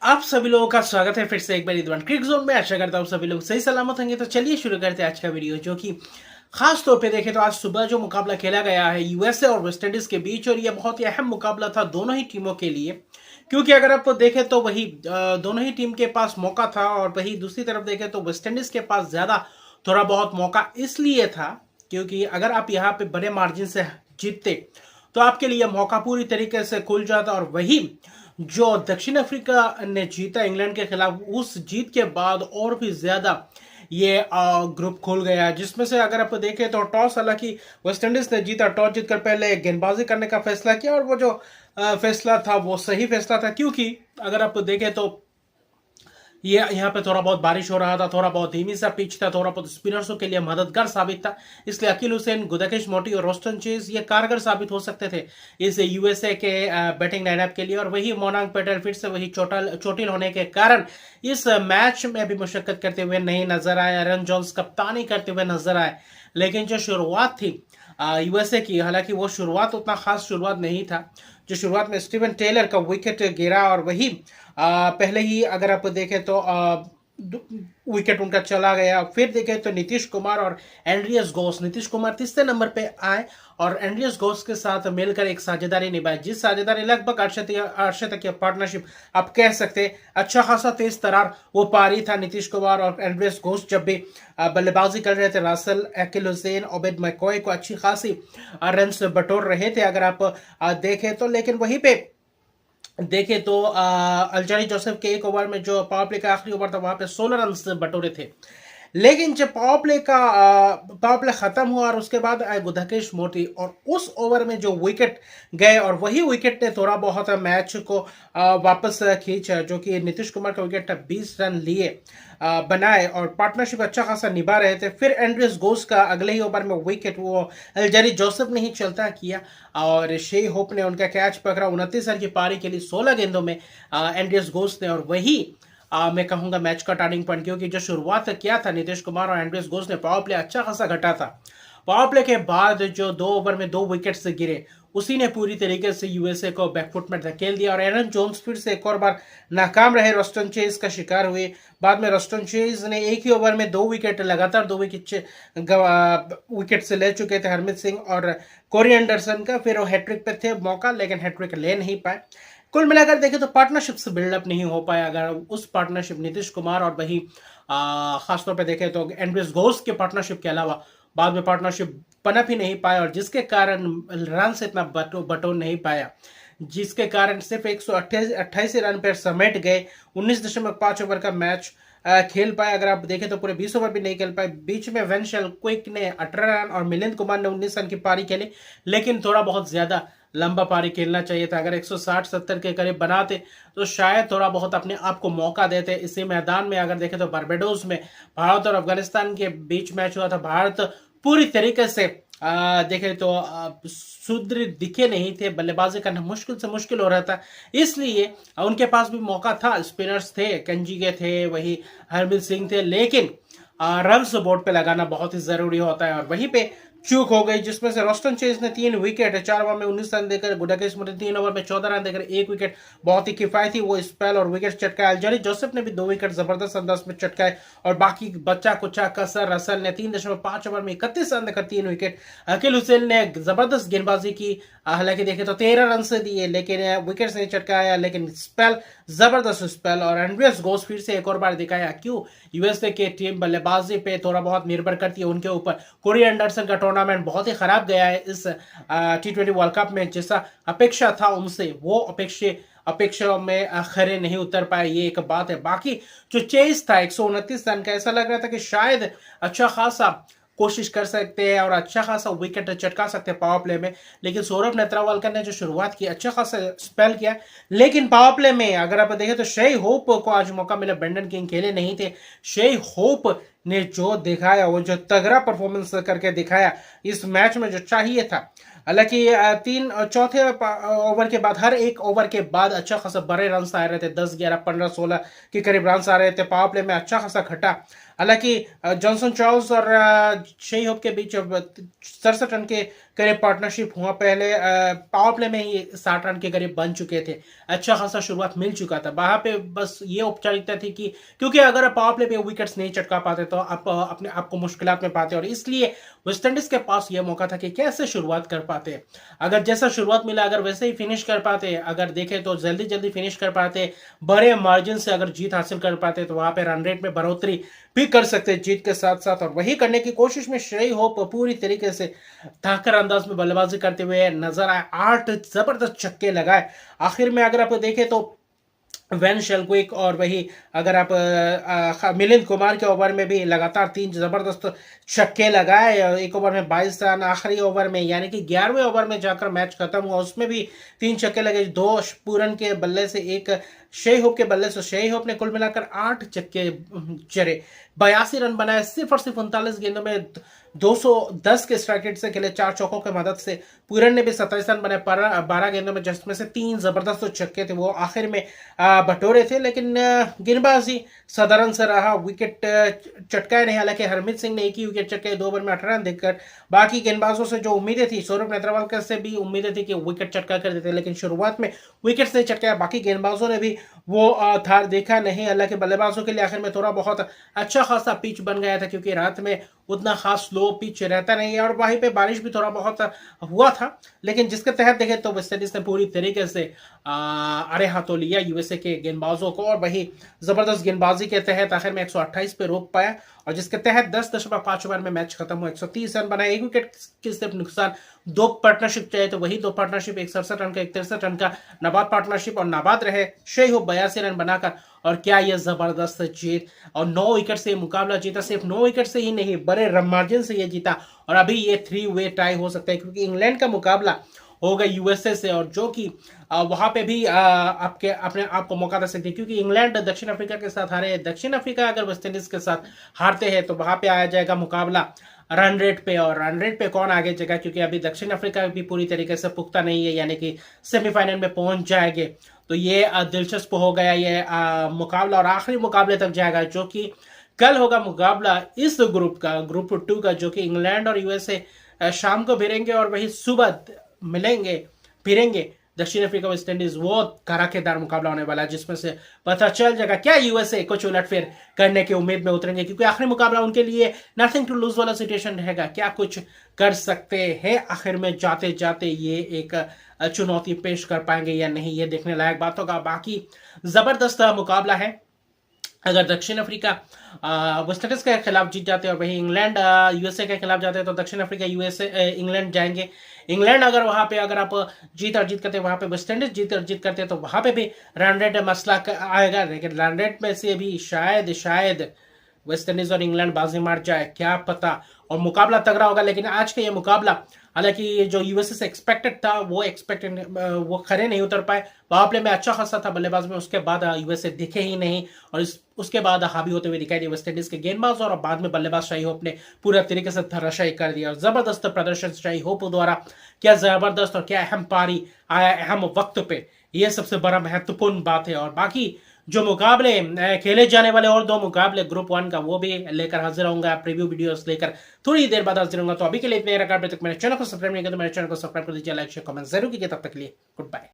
आप सभी लोगों का स्वागत है फिर से एक बार ईद क्रिक जोन में। आशा करता हूँ सभी लोग सही सलामत होंगे। तो चलिए शुरू करते हैं आज का वीडियो, जो कि खास तौर पे देखें तो आज सुबह जो मुकाबला खेला गया है यूएसए और वेस्ट इंडीज के बीच, और ये बहुत ही अहम मुकाबला था दोनों ही टीमों के लिए। क्योंकि अगर आप देखें तो वही दोनों ही टीम के पास मौका था, और वही दूसरी तरफ देखें तो वेस्ट इंडीज के पास ज्यादा थोड़ा बहुत मौका इसलिए था क्योंकि अगर आप यहाँ पे बड़े मार्जिन से जीतते तो आपके लिए मौका पूरी तरीके से खुल जाता। और वही जो दक्षिण अफ्रीका ने जीता इंग्लैंड के खिलाफ, उस जीत के बाद और भी ज्यादा ये ग्रुप खुल गया, जिसमें से अगर आप देखें तो टॉस, हालांकि वेस्ट इंडीज ने जीता, टॉस जीतकर पहले गेंदबाजी करने का फैसला किया, और वो जो फैसला था वो सही फैसला था। क्योंकि अगर आप देखें तो ये यहाँ पे थोड़ा बहुत बारिश हो रहा था, थोड़ा बहुत धीमी सा पिच था, थोड़ा बहुत स्पिनर्सों के लिए मददगार साबित था। इसलिए अकील हुसैन, गुदाकेश मोटी और रोस्टन चेज ये कारगर साबित हो सकते थे इस यूएसए के बैटिंग लाइनअप के लिए। और वही मोनांग पटेल फिर से वही चोटिल होने के कारण इस मैच में भी मुशक्कत करते हुए नहीं नजर आए। एरन जोन्स कप्तानी करते हुए नजर आए। लेकिन जो शुरुआत थी यूएसए की, हालांकि वो शुरुआत उतना खास शुरुआत नहीं था। जो शुरुआत में स्टीवन टेलर का विकेट गिरा, और वही पहले ही अगर आप देखें तो विकेट उनका चला गया। फिर देखें तो नीतीश कुमार और एंड्रियस घोष, नीतीश कुमार तीसरे नंबर पे आए और एंड्रियस घोष के साथ मिलकर एक साझेदारी निभाई, जिस साझेदारी लगभग अर्शतकीय पार्टनरशिप आप कह सकते। अच्छा खासा तेज तरार वो पारी था नीतीश कुमार और एंड्रियस घोष जब भी बल्लेबाजी कर रहे थे। Russell, Akeal Hosein, Obed McCoy को अच्छी खासी रन बटोर रहे थे अगर आप देखें तो। लेकिन वहीं पे देखे तो अल्जारी जोसेफ के एक ओवर में जो पावर प्ले का आखिरी ओवर था, वहां पे 16 रन बटोरे थे। लेकिन जब पावर प्ले खत्म हुआ और उसके बाद आए गुदाकेश मोती, और उस ओवर में जो विकेट गए, और वही विकेट ने थोड़ा बहुत मैच को वापस खींचा, जो कि नीतीश कुमार का विकेट था। 20 रन लिए बनाए और पार्टनरशिप अच्छा खासा निभा रहे थे। फिर एंड्रियस घोष का अगले ही ओवर में विकेट वो अल्जारी जोसेफ ने ही चलता किया, और शेई होप ने उनका कैच पकड़ा। 29 रन की पारी के लिए 16 गेंदों में एंड्रियस घोष ने, और वही मैं कहूंगा मैच का टर्निंग पॉइंट। क्योंकि जो शुरुआत किया था नीतीश कुमार और एंड्रियस घोष ने, पावर प्ले अच्छा खासा घटा था। पावर प्ले के बाद जो 2 ओवर में 2 विकेट्स गिरे, उसी ने पूरी तरीके से यूएसए को बैकफुट में धकेल दिया। और एरन जोन्स फिर से एक और बार नाकाम रहे, रोस्टन चेज का शिकार हुए। बाद में रोस्टन चेज ने एक ही ओवर में 2 विकेट, लगातार 2 विकेट से ले चुके थे हरमित सिंह और कोरी एंडरसन का। फिर वो हैट्रिक पे थे मौका, लेकिन हैट्रिक ले नहीं पाए। कुल मिलाकर देखें तो पार्टनरशिप से बिल्डअप नहीं हो पाया। अगर उस पार्टनरशिप नीतीश कुमार और वही खासतौर पे देखें तो एंड्रियस घोष के पार्टनरशिप के अलावा बाद में पार्टनरशिप पनप ही नहीं पाया, और जिसके कारण रन से इतना बटोर नहीं पाया, जिसके कारण सिर्फ 128 रन पर समेट गए। 19.5 ओवर का मैच खेल पाए। अगर आप देखें तो पूरे 20 ओवर भी नहीं खेल पाए। बीच में वेंशल क्विक ने 18 रन और मिलिंद कुमार ने 19 रन की पारी खेली, लेकिन थोड़ा बहुत ज्यादा लंबा पारी खेलना चाहिए था। अगर 160-70 के करीब बनाते तो शायद थोड़ा बहुत अपने आप को मौका देते। इसी मैदान में अगर देखें तो बारबाडोस में भारत और अफगानिस्तान के बीच मैच हुआ था। भारत पूरी तरीके से देखें तो सुदृढ़ दिखे नहीं थे, बल्लेबाजी करना मुश्किल से मुश्किल हो रहा था। इसलिए उनके पास भी मौका था, स्पिनर्स थे, कंजीगे थे, वही हरमित सिंह थे, लेकिन रन्स बोर्ड पे लगाना बहुत ही जरूरी होता है, और वहीं पे चूक हो गई। जिसमें से रोस्टन चेज ने 3 विकेट, 4 ओवर में 19 रन देकर, गुडाकेश मोती 3 ओवर में 14 रन देकर 1 विकेट, बहुत ही किफायती वो स्पेल और विकेट चटकाए। अल्जारी जोसेफ ने भी 2 विकेट जबरदस्त अंदाज में चटकाए, और बाकी बच्चा कुचा कसर रसल ने 3.5 ओवर में 31 रन देकर 3 विकेट। अकील हुसैन ने जबरदस्त गेंदबाजी की, हालांकि देखे तो 13 रन से दिए, लेकिन विकेट नहीं चटकाया, लेकिन स्पेल जबरदस्त स्पेल। और एंड्रियस घोष फिर से एक और बार दिखाया क्यों यूएसए की टीम बल्लेबाजी पे थोड़ा बहुत निर्भर करती है उनके ऊपर। कोरी एंडरसन का टूर्नामेंट बहुत ही खराब गया है इस T20 वर्ल्ड कप में। जैसा अपेक्षा था उनसे, वो अपेक्षा में खरे नहीं उतर पाए, ये एक बात है। बाकी जो चेस था 129 रन का, ऐसा लग रहा था कि शायद अच्छा खासा कोशिश कर सकते हैं और अच्छा खासा विकेट चटका सकते हैं पावर प्ले में। लेकिन सौरभ नेत्रावलकर ने जो शुरुआत की, अच्छा खासा स्पेल किया, लेकिन पावर प्ले में अगर आप देखें तो शेई होप को आज मौका मिला। ब्रेंडन किंग खेले नहीं थे। शेई होप ने जो दिखाया, वो जो तगड़ा परफॉर्मेंस करके दिखाया इस मैच में, जो चाहिए था हालांकि चौथे ओवर के बाद, हर एक ओवर के बाद अच्छा खासा बड़े रन आ रहे थे, 10, 11, 15, 16 के करीब रन आ रहे थे। पावर प्ले में अच्छा खासा खटा। हालांकि जॉनसन चार्ल्स और शेई होप के बीच 67 रन के करीब पार्टनरशिप हुआ। पहले पावर प्ले में ही 60 रन के करीब बन चुके थे। अच्छा खासा शुरुआत मिल चुका था वहां पे। बस ये औपचारिकता थी कि क्योंकि अगर आप पावर प्ले पे विकेट्स नहीं चटका पाते तो आप अपने आप को मुश्किलात में पाते, और इसलिए वेस्टइंडीज के पास यह मौका था कि कैसे शुरुआत कर पाते। अगर जैसा शुरुआत मिला अगर वैसे ही फिनिश कर पाते, अगर देखें तो जल्दी जल्दी फिनिश कर पाते, बड़े मार्जिन से अगर जीत हासिल कर पाते तो वहां पे रन रेट में बढ़ोतरी भी कर सकते जीत के साथ साथ। और वही करने की कोशिश में शेई होप पूरी तरीके से धाकर अंदाज में बल्लेबाजी करते हुए नजर आए। 8 जबरदस्त छक्के लगाए आखिर में। अगर आप देखें तो वेन शेल्क्विक और वही अगर आप मिलिंद कुमार के ओवर में भी लगातार 3 जबरदस्त छक्के लगाए। एक ओवर में 22 रन, आखिरी ओवर में यानी कि 11वें ओवर में जाकर मैच खत्म हुआ, उसमें भी 3 छक्के लगे, 2 पूरन के बल्ले से, 1 शेई होप के बल्ले से। शेई होप ने कुल मिलाकर 8 छक्के जड़े, 82 रन बनाए। सिर्फ और सिर्फ 39 गेंदों में 210 के स्ट्राइक रेट से खेले, 4 चौकों की मदद से। पूरन ने भी 27 रन बनाए 12 गेंदों में, जिसमें से 3 जबरदस्त छक्के थे वो आखिर में बटोरे थे। लेकिन गेंदबाजी साधारण से रहा, विकेट चटकाए नहीं। हालांकि हरमीत सिंह ने एक ही विकेट चटकाए 2 ओवर में 18 रन देकर। बाकी गेंदबाजों से जो उम्मीदें थी, सौरभ नेत्रवाल से भी उम्मीदें थी कि विकेट चटका कर देते, लेकिन शुरुआत में विकेट नहीं चटकाया। बाकी गेंदबाजों ने भी वो धार देखा नहीं। हालांकि बल्लेबाजों के लिए आखिर में थोड़ा बहुत अच्छा खासा पिच बन गया था, क्योंकि रात में उतना खास स्लो पिच रहता नहीं है, और वहीं पे बारिश भी थोड़ा बहुत हुआ था। लेकिन जिसके तहत देखें तो वेस्टइंडीज ने पूरी तरीके से अरे हाथों लिया यूएसए के गेंदबाजों को, और वही जबरदस्त गेंदबाजी के तहत आखिर में 128 पे रोक पाया, और जिसके तहत 10.5 ओवर में मैच खत्म हुआ। 130 रन बनाए, 1 विकेट के सिर्फ नुकसान। 2 पार्टनरशिप चाहिए तो वही 2 पार्टनरशिप, एक 67 रन का, एक 63 रन का नाबाद पार्टनरशिप, और नाबाद रहे शेई होप 82 रन बनाकर। और क्या यह जबरदस्त जीत, और 9 विकेट से मुकाबला जीता। सिर्फ 9 विकेट से ही नहीं, बड़े मार्जिन से ये जीता, और अभी ये 3 वे टाई हो सकता है, क्योंकि इंग्लैंड का मुकाबला होगा यूएसए से, और जो कि वहां पे भी आपके अपने आप को मौका दे सकती है, क्योंकि इंग्लैंड दक्षिण अफ्रीका के साथ हारे। दक्षिण अफ्रीका अगर वेस्टइंडीज के साथ हारते हैं तो वहां पे आया जाएगा मुकाबला रन रेट पे, और रन रेट पे कौन आगे जाएगा, क्योंकि अभी दक्षिण अफ्रीका भी पूरी तरीके से पुख्ता नहीं है, यानी कि सेमीफाइनल में पहुंच जाएंगे। तो ये दिलचस्प हो गया ये मुकाबला, और आखिरी मुकाबले तक जाएगा, जो कि कल होगा मुकाबला इस ग्रुप का, ग्रुप 2 का, जो कि इंग्लैंड और यूएसए शाम को भिड़ेंगे, और वही सुबह मिलेंगे भिड़ेंगे दक्षिण अफ्रीका वेस्ट इंडीज। वो धड़ाकेदार मुकाबला होने वाला है, जिसमें से पता चल जाएगा क्या यूएसए कुछ उलटफेर करने की उम्मीद में उतरेंगे, क्योंकि आखिरी मुकाबला उनके लिए नथिंग टू लूज वाला सिचुएशन रहेगा। क्या कुछ कर सकते हैं आखिर में जाते जाते, ये एक चुनौती पेश कर पाएंगे या नहीं, ये देखने लायक बात होगा। बाकी जबरदस्त मुकाबला है। अगर दक्षिण अफ्रीका वेस्टइंडीज के खिलाफ जीत जाते हैं, और वही इंग्लैंड यूएसए के खिलाफ जाते हैं, तो दक्षिण अफ्रीका यूएसए इंग्लैंड जाएंगे। इंग्लैंड अगर वहां पे अगर आप जीत और जीत करते हैं, वहां पे वेस्टइंडीज जीत और जीत करते हैं, तो वहां पे भी रन रेट मसला आएगा। लेकिन रन रेट में से भी शायद वेस्टइंडीज और इंग्लैंड बाजी मार जाए, क्या पता, और मुकाबला तगड़ा होगा। लेकिन आज का ये मुकाबला, हालांकि जो यूएसए से एक्सपेक्टेड था वो खरे नहीं उतर पाए। पावर प्ले में अच्छा खासा था बल्लेबाज में, उसके बाद यूएसए दिखे ही नहीं, और उसके बाद हावी होते हुए दिखाई दिए वेस्टइंडीज के गेंदबाज, और बाद में बल्लेबाज शाही होप ने पूरा तरीके से धराशायी कर दिया। जबरदस्त प्रदर्शन शाही होप द्वारा, क्या जबरदस्त और क्या अहम पारी आया अहम वक्त पे, यह सबसे बड़ा महत्वपूर्ण बात है। और बाकी जो मुकाबले खेले जाने वाले और 2 मुकाबले ग्रुप 1 का, वो भी लेकर हाजिर होऊंगा प्रीव्यू वीडियोस लेकर थोड़ी देर बाद हाजिर होऊंगा। तो अभी के लिए इतने रखा, मेरे चैनल को सब्सक्राइब नहीं किया तो मेरे चैनल को सब्सक्राइब कर दीजिए, लाइक शेयर कमेंट जरूर कीजिए। तब तक के लिए गुड बाय।